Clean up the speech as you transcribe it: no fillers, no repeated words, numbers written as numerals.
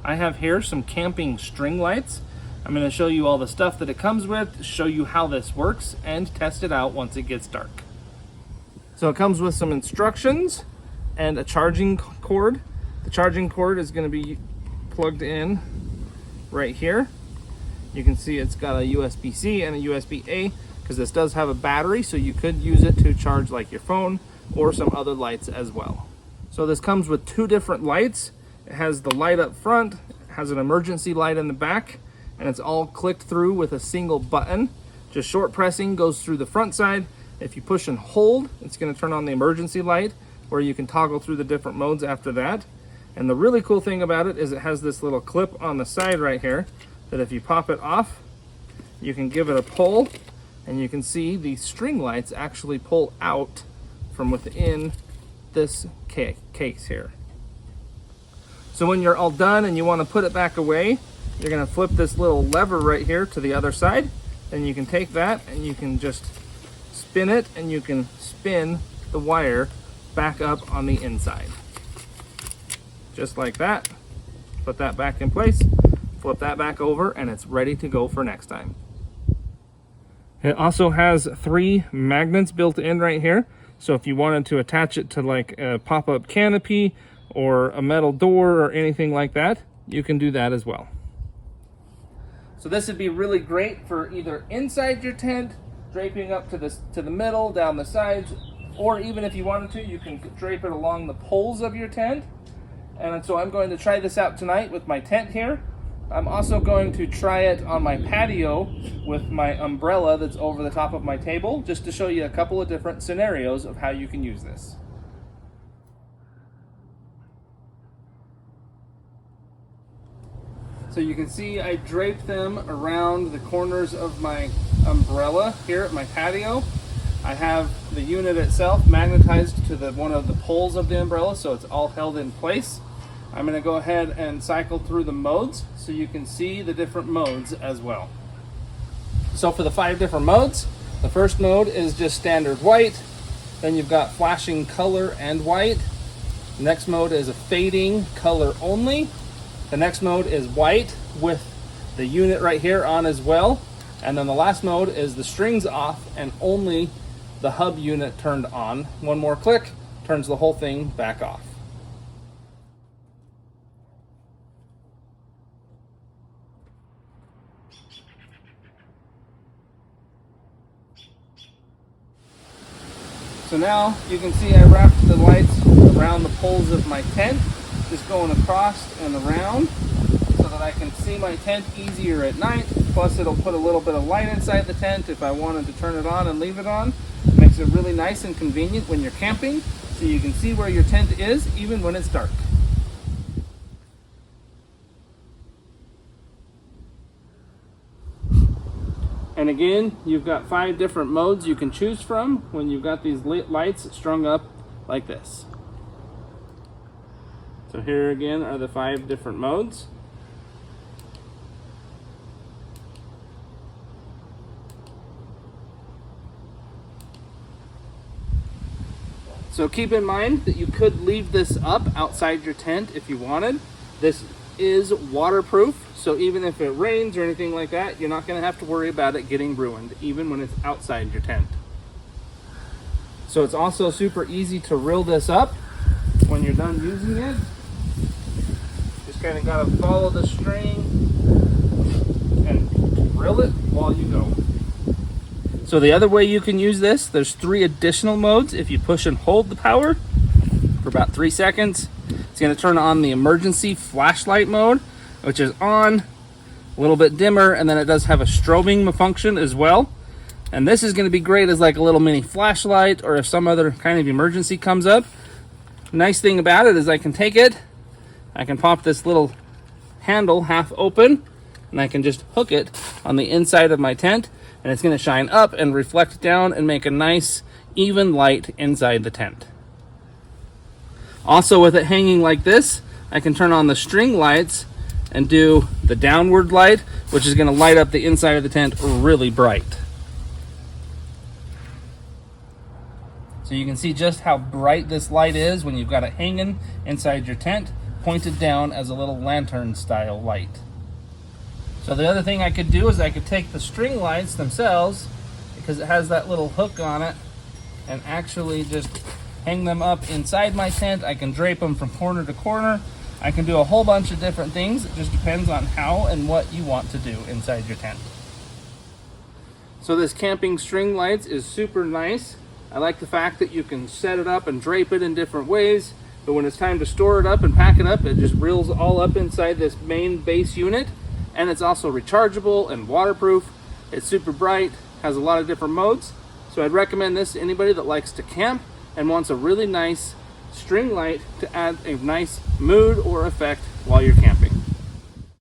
I have here some camping string lights. I'm going to show you all the stuff that it comes with, show you how this works, and test it out once it gets dark. So it comes with some instructions and a charging cord. The charging cord is going to be plugged in right here. You can see it's got a USB-C and a USB-A because this does have a battery, so you could use it to charge like your phone or some other lights as well. So this comes with two different lights. It has the light up front, it has an emergency light in the back, and it's all clicked through with a single button. Just short pressing goes through the front side. If you push and hold, it's going to turn on the emergency light, where you can toggle through the different modes after that. And the really cool thing about it is it has this little clip on the side right here that if you pop it off, you can give it a pull, and you can see the string lights actually pull out from within this case here. So when you're all done and you want to put it back away, you're going to flip this little lever right here to the other side, and you can take that and you can just spin it, and you can spin the wire back up on the inside. Just like that. Put that back in place, flip that back over, and it's ready to go for next time. It also has 3 magnets built in right here. So if you wanted to attach it to like a pop-up canopy or a metal door or anything like that, you can do that as well. So this would be really great for either inside your tent, draping up to the middle, down the sides, or even if you wanted to, you can drape it along the poles of your tent. And so I'm going to try this out tonight with my tent here. I'm also going to try it on my patio with my umbrella that's over the top of my table, just to show you a couple of different scenarios of how you can use this. So you can see I draped them around the corners of my umbrella here at my patio. I have the unit itself magnetized to one of the poles of the umbrella, so it's all held in place. I'm going to go ahead and cycle through the modes so you can see the different modes as well. So for the 5 different modes, the first mode is just standard white. Then you've got flashing color and white. The next mode is a fading color only. The next mode is white with the unit right here on as well. And then the last mode is the strings off and only the hub unit turned on. One more click turns the whole thing back off. So now you can see I wrapped the lights around the poles of my tent, just going across and around so that I can see my tent easier at night. Plus it'll put a little bit of light inside the tent if I wanted to turn it on and leave it on. It makes it really nice and convenient when you're camping, so you can see where your tent is even when it's dark. And again, you've got 5 different modes you can choose from when you've got these lights strung up like this. So here again are the 5 different modes. So keep in mind that you could leave this up outside your tent if you wanted. This is waterproof, so even if it rains or anything like that, you're not going to have to worry about it getting ruined, even when it's outside your tent. So it's also super easy to reel this up when you're done using it. Just kind of got to follow the string and reel it while you go. So the other way you can use this, there's 3 additional modes. If you push and hold the power for about 3 seconds, it's going to turn on the emergency flashlight mode, which is on, a little bit dimmer, and then it does have a strobing function as well. And this is going to be great as like a little mini flashlight, or if some other kind of emergency comes up. Nice thing about it is I can take it, I can pop this little handle half open, and I can just hook it on the inside of my tent, and it's going to shine up and reflect down and make a nice even light inside the tent. Also, with it hanging like this, I can turn on the string lights and do the downward light, which is going to light up the inside of the tent really bright. So you can see just how bright this light is when you've got it hanging inside your tent. pointed down as a little lantern style light. So the other thing I could do is I could take the string lights themselves, because it has that little hook on it, and actually just hang them up inside my tent. I can drape them from corner to corner. I can do a whole bunch of different things. It just depends on how and what you want to do inside your tent. So this camping string lights is super nice. I like the fact that you can set it up and drape it in different ways, but when it's time to store it up and pack it up, it just reels all up inside this main base unit. And it's also rechargeable and waterproof. It's super bright, has a lot of different modes. So I'd recommend this to anybody that likes to camp and wants a really nice string light to add a nice mood or effect while you're camping.